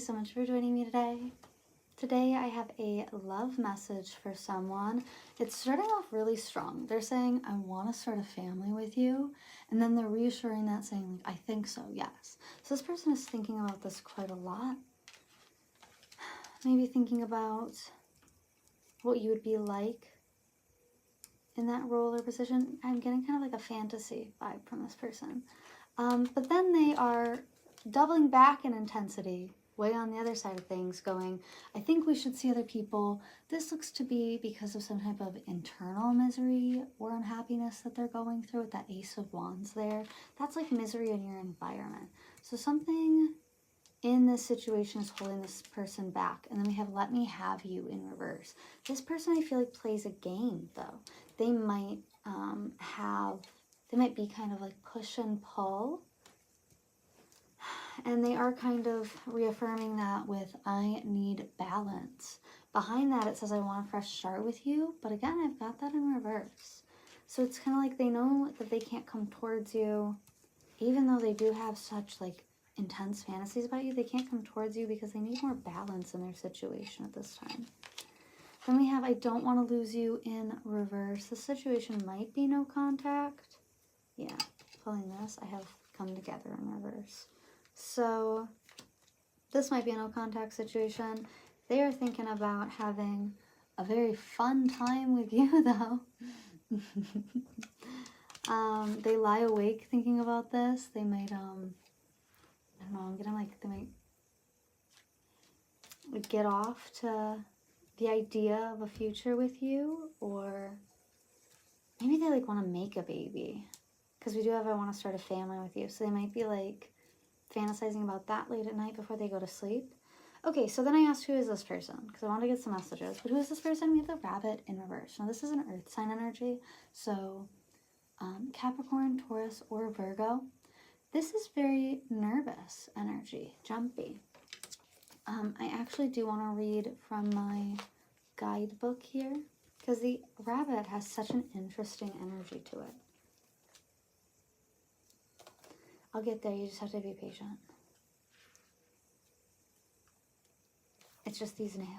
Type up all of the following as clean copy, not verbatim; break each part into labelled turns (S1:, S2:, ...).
S1: so much for joining me today. Today I have a love message for someone. It's starting off really strong. They're saying, I want to start a family with you. And then they're reassuring that saying, like, I think so, yes. So this person is thinking about this quite a lot. Maybe thinking about what you would be like in that role or position. I'm getting kind of like a fantasy vibe from this person. But then they are doubling back in intensity, way on the other side of things, going, I think we should see other people. This looks to be because of some type of internal misery or unhappiness that they're going through with that Ace of Wands there. That's like misery in your environment. So something in this situation is holding this person back. And then we have let me have you in reverse. This person, I feel like, plays a game, though. They might they might be kind of like push and pull. And they are kind of reaffirming that with, I need balance. Behind that, it says, I want a fresh start with you. But again, I've got that in reverse. So it's kind of like they know that they can't come towards you, even though they do have such like intense fantasies about you. They can't come towards you because they need more balance in their situation at this time. Then we have, I don't want to lose you in reverse. The situation might be no contact. Yeah, pulling this, I have come together in reverse. So this might be a no contact situation. They are thinking about having a very fun time with you, though. They lie awake thinking about this. They might, I don't know, I'm getting like, they might get off to the idea of a future with you, or maybe they like want to make a baby. Because we do have, I want to start a family with you. So they might be like fantasizing about that late at night before they go to sleep. Okay, so then I asked, who is this person? Because I want to get some messages. But who is this person? We have the rabbit in reverse. Now, this is an earth sign energy. So Capricorn, Taurus, or Virgo. This is very nervous energy, jumpy. I actually do want to read from my guidebook here, because the rabbit has such an interesting energy to it. I'll get there, you just have to be patient. It's just these nails.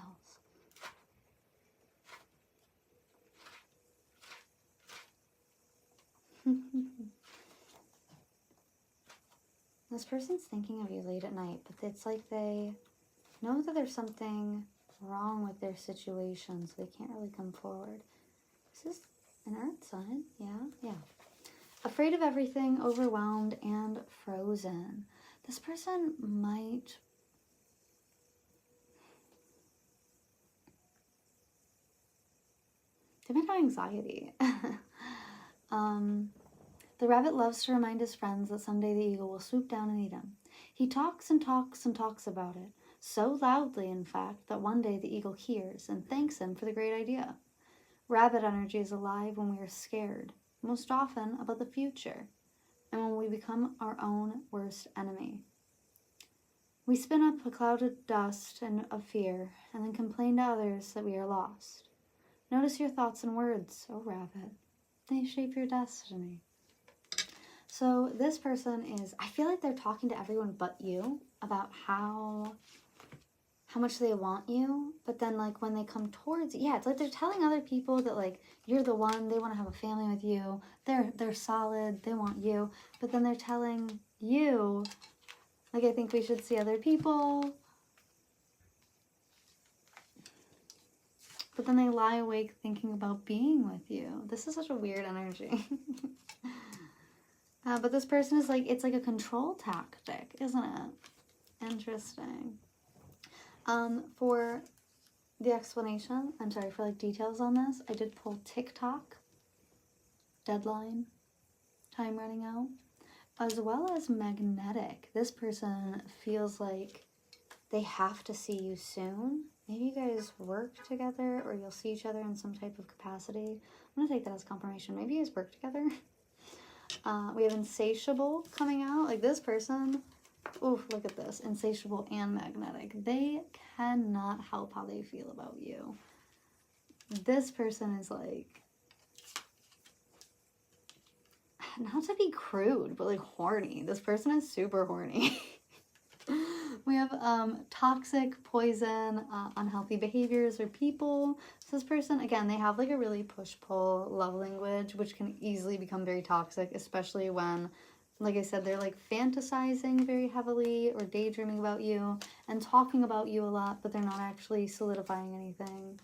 S1: This person's thinking of you late at night, but it's like they know that there's something wrong with their situation, so they can't really come forward. This is an earth sign, yeah. Afraid of everything, overwhelmed, and frozen. This person might... They might have anxiety. The rabbit loves to remind his friends that someday the eagle will swoop down and eat him. He talks and talks and talks about it, so loudly, in fact, that one day the eagle hears and thanks him for the great idea. Rabbit energy is alive when we are scared, most often about the future, and when we become our own worst enemy. We spin up a cloud of dust and of fear, and then complain to others that we are lost. Notice your thoughts and words, oh rabbit. They shape your destiny. So this person is, I feel like they're talking to everyone but you about how much they want you, but then like when they come towards, yeah, it's like they're telling other people that like you're the one, they want to have a family with you, they're solid, they want you, but then they're telling you, like, I think we should see other people, but then they lie awake thinking about being with you. This is such a weird energy. But this person is like, it's like a control tactic, isn't it? Interesting. For the explanation, I'm sorry, for like details on this, I did pull TikTok, deadline, time running out, as well as magnetic. This person feels like they have to see you soon. Maybe you guys work together or you'll see each other in some type of capacity. I'm gonna take that as confirmation. Maybe you guys work together. We have insatiable coming out. Like this person, oof, look at this, insatiable and magnetic. They cannot help how they feel about you. This person is like, not to be crude, but like horny. This person is super horny. We have toxic, poison, unhealthy behaviors or people. So this person, again, they have like a really push-pull love language, which can easily become very toxic, especially when, like I said, they're like fantasizing very heavily or daydreaming about you and talking about you a lot, but they're not actually solidifying anything.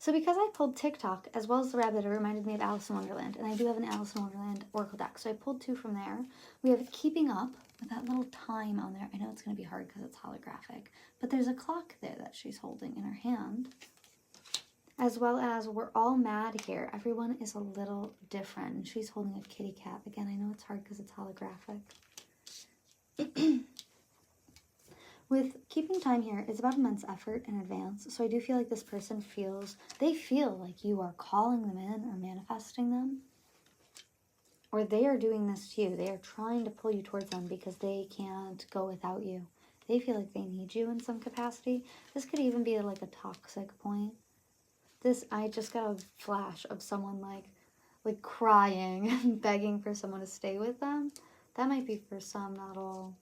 S1: So because I pulled TikTok as well as the rabbit, it reminded me of Alice in Wonderland. And I do have an Alice in Wonderland oracle deck. So I pulled 2 from there. We have Keeping Up with that little time on there. I know it's going to be hard because it's holographic. But there's a clock there that she's holding in her hand. As well as We're All Mad Here. Everyone is a little different. And she's holding a kitty cat. Again, I know it's hard because it's holographic. With keeping time here, it's about immense effort in advance. So I do feel like this person they feel like you are calling them in or manifesting them. Or they are doing this to you. They are trying to pull you towards them because they can't go without you. They feel like they need you in some capacity. This could even be like a toxic point. I just got a flash of someone like crying and begging for someone to stay with them. That might be for some, not all.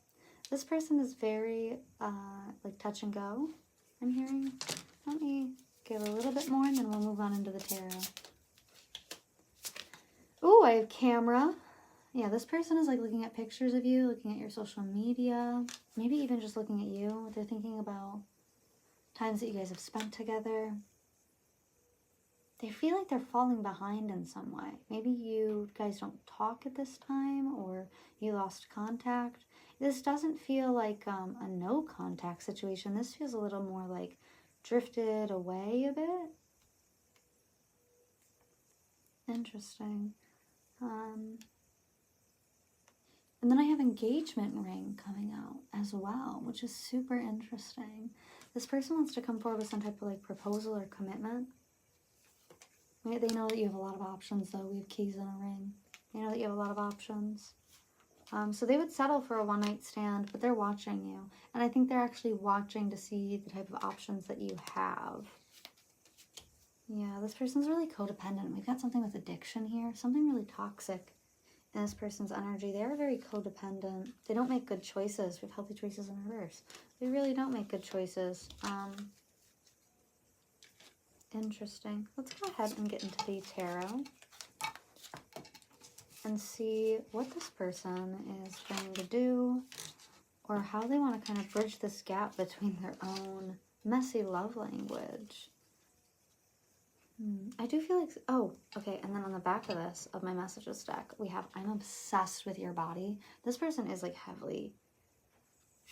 S1: This person is very, like, touch and go, I'm hearing. Let me give a little bit more, and then we'll move on into the tarot. Ooh, I have camera. Yeah, this person is, like, looking at pictures of you, looking at your social media, maybe even just looking at you. They're thinking about times that you guys have spent together. They feel like they're falling behind in some way. Maybe you guys don't talk at this time, or you lost contact. This doesn't feel like a no contact situation. This feels a little more like drifted away a bit. Interesting. And then I have engagement ring coming out as well, which is super interesting. This person wants to come forward with some type of like proposal or commitment. They know that you have a lot of options, though. We have keys and a ring. They know that you have a lot of options. So they would settle for a one-night stand, but they're watching you. And I think they're actually watching to see the type of options that you have. Yeah, this person's really codependent. We've got something with addiction here. Something really toxic in this person's energy. They are very codependent. They don't make good choices. We have healthy choices in reverse. They really don't make good choices. Interesting. Let's go ahead and get into the tarot and see what this person is trying to do or how they want to kind of bridge this gap between their own messy love language. I do feel like, oh, okay, and then on the back of this, of my messages deck, we have, I'm obsessed with your body. This person is like heavily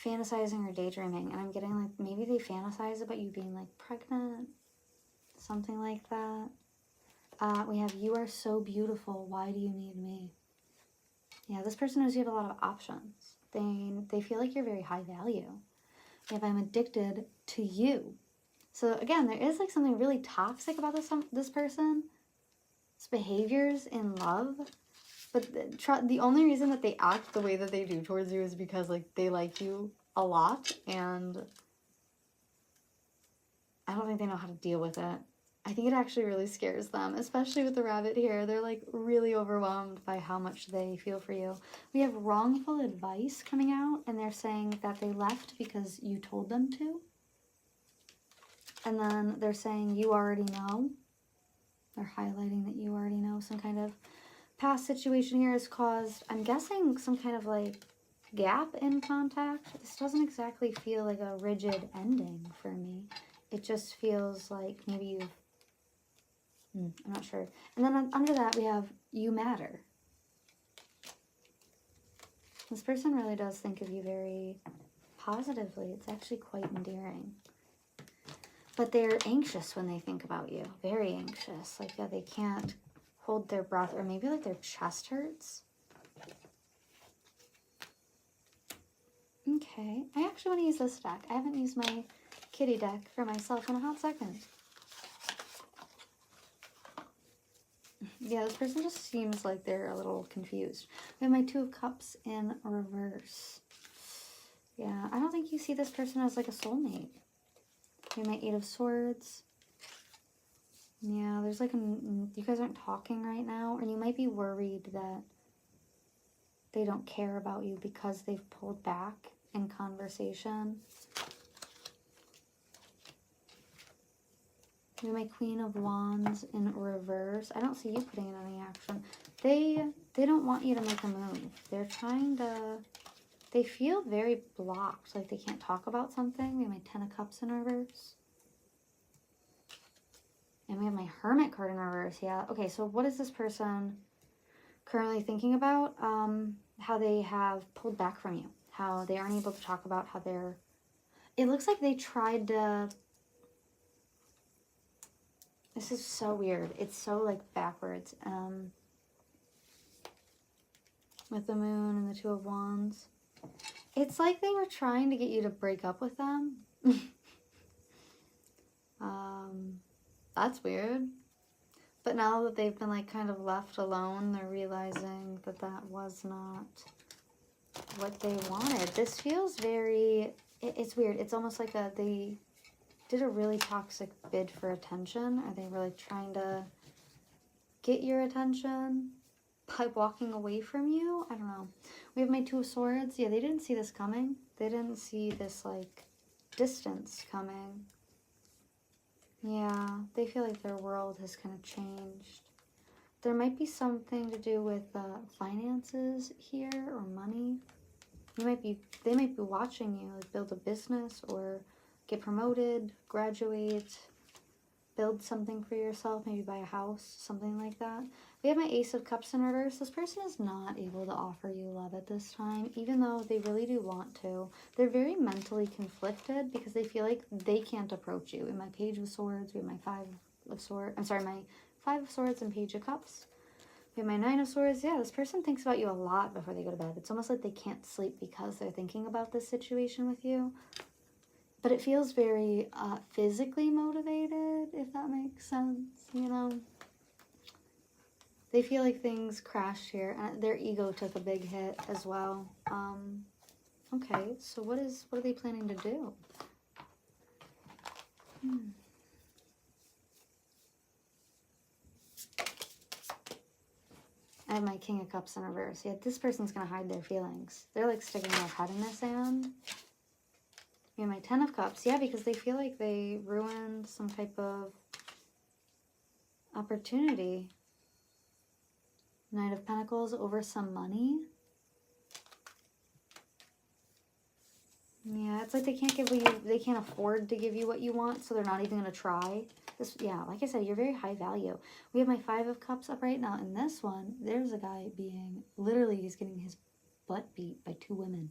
S1: fantasizing or daydreaming, and I'm getting like, maybe they fantasize about you being like pregnant, something like that. We have, you are so beautiful, why do you need me? Yeah, this person knows you have a lot of options. They feel like you're very high value. We have, I'm addicted to you. So again, there is like something really toxic about this person's behaviors in love. But the only reason that they act the way that they do towards you is because like they like you a lot, and I don't think they know how to deal with it. I think it actually really scares them, especially with the rabbit here. They're like really overwhelmed by how much they feel for you. We have wrongful advice coming out, and they're saying that they left because you told them to. And then they're saying you already know. They're highlighting that you already know. Some kind of past situation here has caused, I'm guessing, some kind of like gap in contact. This doesn't exactly feel like a rigid ending for me. It just feels like maybe you've, I'm not sure. And then under that we have you matter. This person really does think of you very positively. It's actually quite endearing. But they're anxious when they think about you. Very anxious. Like, yeah, they can't hold their breath, or maybe like their chest hurts. Okay. I actually want to use this deck. I haven't used my kitty deck for myself in a hot second. Yeah, this person just seems like they're a little confused. We have my Two of Cups in reverse. Yeah, I don't think you see this person as like a soulmate. We have my Eight of Swords. Yeah, there's like you guys aren't talking right now, or you might be worried that they don't care about you because they've pulled back in conversation. We have my Queen of Wands in reverse. I don't see you putting in any action. They don't want you to make a move. They're trying to... They feel very blocked, like they can't talk about something. We have my Ten of Cups in reverse. And we have my Hermit card in reverse, yeah. Okay, so what is this person currently thinking about? How they have pulled back from you. How they aren't able to talk about how they're... It looks like they tried to... This is so weird. It's so, like, backwards. With the Moon and the Two of Wands. It's like they were trying to get you to break up with them. That's weird. But now that they've been like kind of left alone, they're realizing that that was not what they wanted. This feels very, it's weird. It's almost like they did a really toxic bid for attention. Are they really trying to get your attention by walking away from you? I don't know. We have my Two of Swords. Yeah, they didn't see this coming. They didn't see this like distance coming. Yeah, they feel like their world has kind of changed. There might be something to do with finances here or money. They might be watching you like build a business or get promoted, graduate, build something for yourself, maybe buy a house, something like that. We have my Ace of Cups in reverse. This person is not able to offer you love at this time, even though they really do want to. They're very mentally conflicted because they feel like they can't approach you. In my Page of Swords, we have my Five of Swords. I'm sorry, my Five of Swords and Page of Cups. We have my Nine of Swords. Yeah, this person thinks about you a lot before they go to bed. It's almost like they can't sleep because they're thinking about this situation with you. But it feels very physically motivated, if that makes sense, you know? They feel like things crashed here. Their ego took a big hit as well. Okay, so what are they planning to do? I have my King of Cups in reverse. Yeah, this person's going to hide their feelings. They're like sticking their head in the sand. We have my Ten of Cups. Yeah, because they feel like they ruined some type of opportunity. Knight of Pentacles over some money. Yeah, it's like they can't give you, they can't afford to give you what you want, so they're not even going to try. This, yeah, like I said, you're very high value. We have my Five of Cups up right now. In this one, there's a guy being, literally, he's getting his butt beat by two women.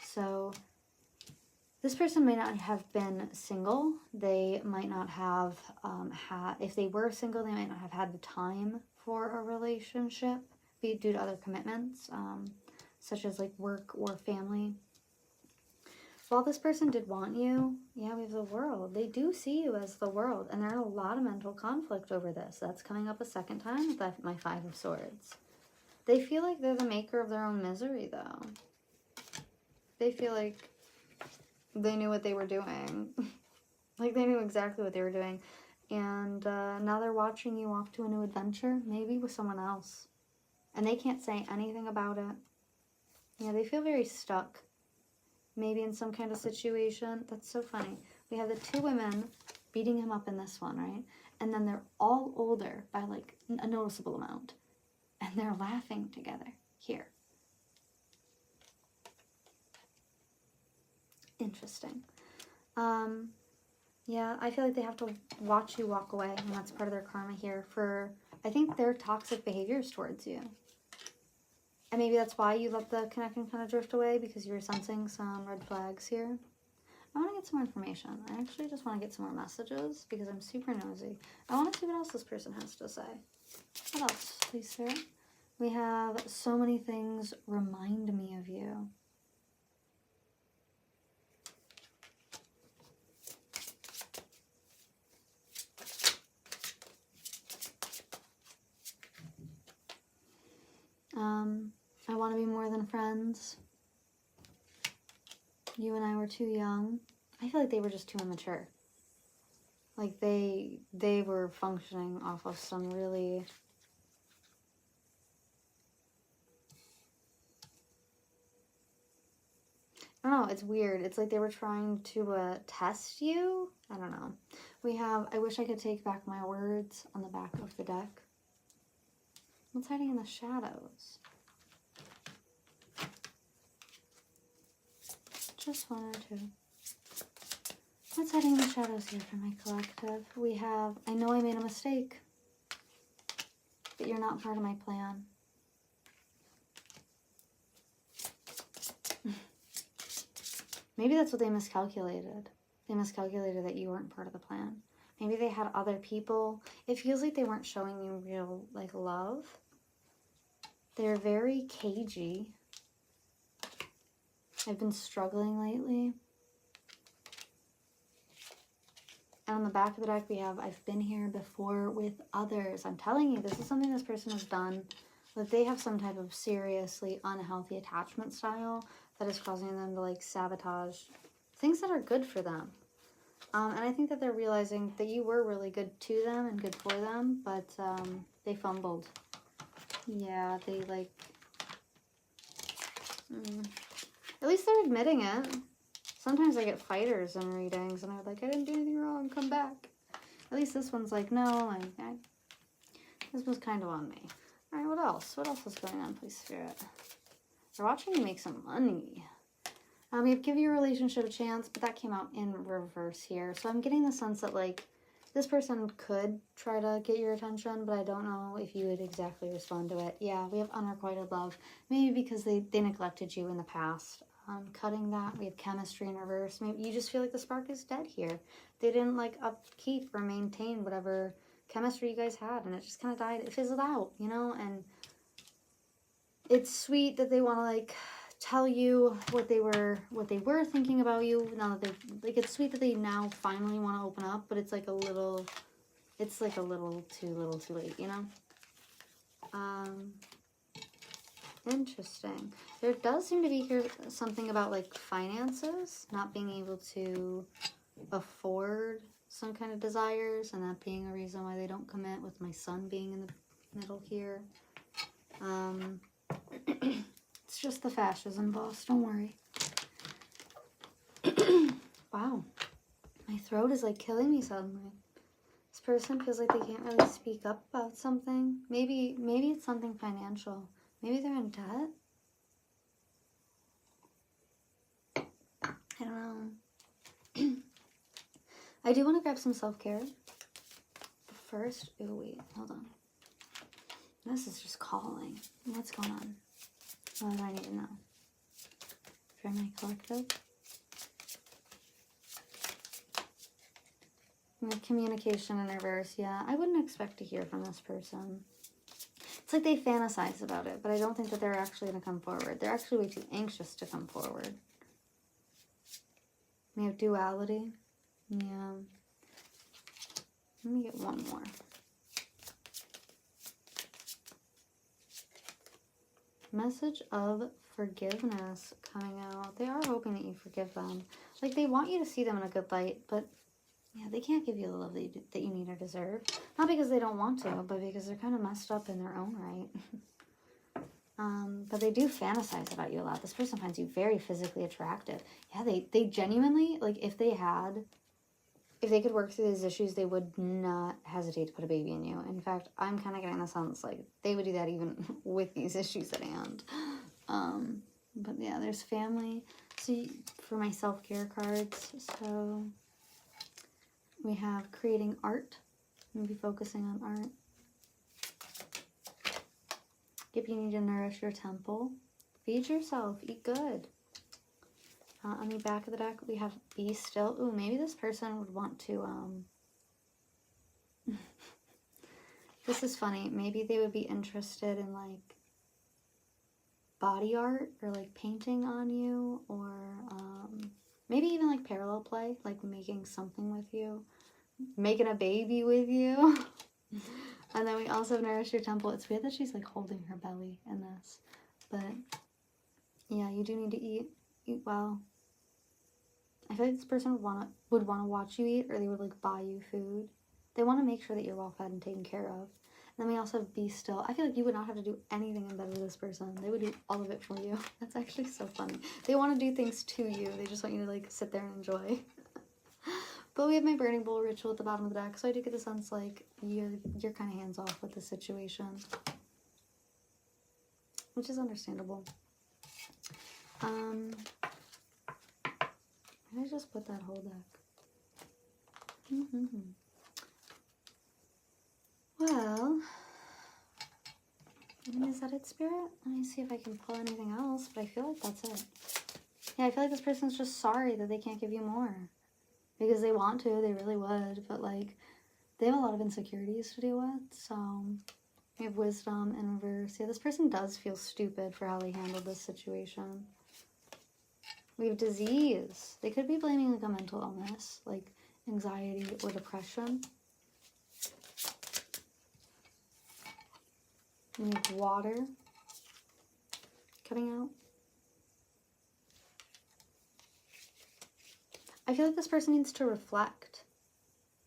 S1: So this person may not have been single. They might not have if they were single, they might not have had the time for a relationship due to other commitments, such as like work or family. While this person did want you, yeah, we have the World. They do see you as the World, and there's a lot of mental conflict over this. That's coming up a second time with my Five of Swords. They feel like they're the maker of their own misery, though. They feel like they knew what they were doing. Like they knew exactly what they were doing. And now they're watching you off to a new adventure, maybe with someone else. And they can't say anything about it. Yeah, they feel very stuck. Maybe in some kind of situation. That's so funny. We have the two women beating him up in this one, right? And then they're all older by like a noticeable amount. And they're laughing together here. Interesting. Yeah, I feel like they have to watch you walk away, and that's part of their karma here for, I think, their toxic behaviors towards you. And maybe that's why you let the connection kind of drift away, because you were sensing some red flags here. I want to get some more information. I actually just want to get some more messages, because I'm super nosy. I want to see what else this person has to say. What else, please, Spirit? We have so many things remind me of you. I want to be more than friends. You and I were too young. I feel like they were just too immature. Like they were functioning off of some really know, it's weird. It's like they were trying to test you. I don't know. We have, I wish I could take back my words on the back of the deck. What's hiding in the shadows? Just one or two. What's hiding in the shadows here for my collective? We have, I know I made a mistake, but you're not part of my plan. Maybe that's what they miscalculated. They miscalculated that you weren't part of the plan. Maybe they had other people. It feels like they weren't showing you real, like, love. They're very cagey. I've been struggling lately. And on the back of the deck we have, I've been here before with others. I'm telling you, this is something this person has done. That they have some type of seriously unhealthy attachment style that is causing them to, like, sabotage things that are good for them. And I think that they're realizing that you were really good to them and good for them, but they fumbled. Yeah, they, like... At least they're admitting it. Sometimes I get fighters in readings, and I'm like, I didn't do anything wrong, come back. At least this one's like, no, this was kind of on me. All right, what else? What else is going on, please, Spirit? They're watching you make some money. We have give your relationship a chance, but that came out in reverse here. So I'm getting the sense that, like, this person could try to get your attention, but I don't know if you would exactly respond to it. Yeah, we have unrequited love. Maybe because they neglected you in the past. Cutting that, we have chemistry in reverse. Maybe you just feel like the spark is dead here. They didn't, like, upkeep or maintain whatever chemistry you guys had, and it just kind of died. It fizzled out, you know? And it's sweet that they want to, like, tell you what they were thinking about you. Now that they, like, it's sweet that they now finally want to open up, but it's like a little too late, you know? Interesting. There does seem to be here something about, like, finances, not being able to afford some kind of desires, and that being a reason why they don't commit, with my son being in the middle here. It's just the fascism, boss. Don't worry. Wow. My throat is, like, killing me suddenly. This person feels like they can't really speak up about something. Maybe it's something financial. Maybe they're in debt. I don't know. I do want to grab some self-care. But first, oh wait, hold on. This is just calling. What's going on? What do I need to know? For my collective. Communication in reverse, yeah. I wouldn't expect to hear from this person. It's like they fantasize about it, but I don't think that they're actually going to come forward. They're actually way too anxious to come forward. We have duality. Yeah. Let me get one more. Message of forgiveness coming out. They are hoping that you forgive them. Like, they want you to see them in a good light, but yeah, they can't give you the love that you need or deserve. Not because they don't want to, but because they're kind of messed up in their own right. But they do fantasize about you a lot. This person finds you very physically attractive. Yeah, they genuinely, like, if they could work through these issues, they would not hesitate to put a baby in you. In fact, I'm kind of getting the sense, like, they would do that even with these issues at hand. But yeah, there's family. So for my self-care cards, so we have creating art. Maybe focusing on art. If you need to nourish your temple, feed yourself, eat good. On the back of the deck, we have be still. Ooh, maybe this person would want to, this is funny. Maybe they would be interested in, like, body art or, like, painting on you, or maybe even, like, parallel play, like making something with you, making a baby with you. And then we also have nourish your temple. It's weird that she's, like, holding her belly in this, but yeah, you do need to eat well. I feel like this person would want to watch you eat, or they would, like, buy you food. They want to make sure that you're well fed and taken care of. Then we also have be still. I feel like you would not have to do anything in bed with this person. They would do all of it for you. That's actually so funny. They want to do things to you. They just want you to like sit there and enjoy. But we have my burning bowl ritual at the bottom of the deck, so I do get the sense like you're kind of hands off with the situation, which is understandable. I just put that whole deck. Well, I mean, is that it, Spirit? Let me see if I can pull anything else, but I feel like that's it. Yeah, I feel like this person's just sorry that they can't give you more. Because they want to, they really would, but like, they have a lot of insecurities to deal with, so we have wisdom in reverse. Yeah, this person does feel stupid for how they handled this situation. We have disease. They could be blaming like a mental illness, like anxiety or depression. We have water coming out. I feel like this person needs to reflect.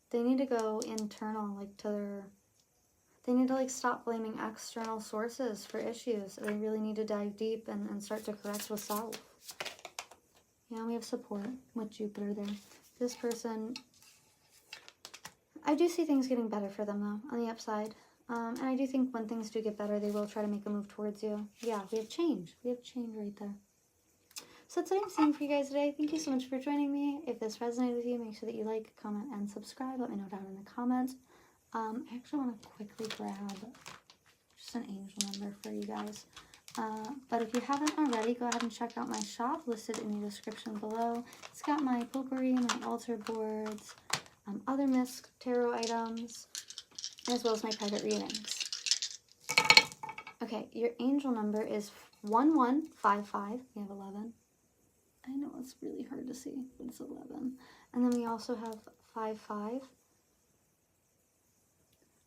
S1: They need to go internal, like to their... They need to like stop blaming external sources for issues. They really need to dive deep and start to correct with self. Yeah, we have support with Jupiter there. This person... I do see things getting better for them though, on the upside. And I do think when things do get better, they will try to make a move towards you. Yeah, we have change. We have change right there. So that's what I'm saying for you guys today. Thank you so much for joining me. If this resonated with you, make sure that you like, comment, and subscribe. Let me know down in the comments. I actually want to quickly grab just an angel number for you guys. But if you haven't already, go ahead and check out my shop listed in the description below. It's got my potpourri, my altar boards, other misc tarot items, as well as my private readings. Okay, your angel number is 1155. We have 11. I know it's really hard to see, but it's 11. And then we also have 55.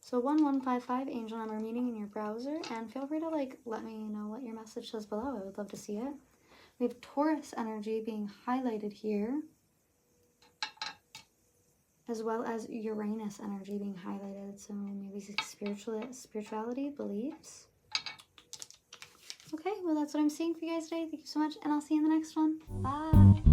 S1: So 1155, angel number meeting in your browser. And feel free to like let me know what your message says below. I would love to see it. We have Taurus energy being highlighted here, as well as Uranus energy being highlighted. So maybe spirituality, beliefs. Okay, well that's what I'm seeing for you guys today. Thank you so much, and I'll see you in the next one. Bye!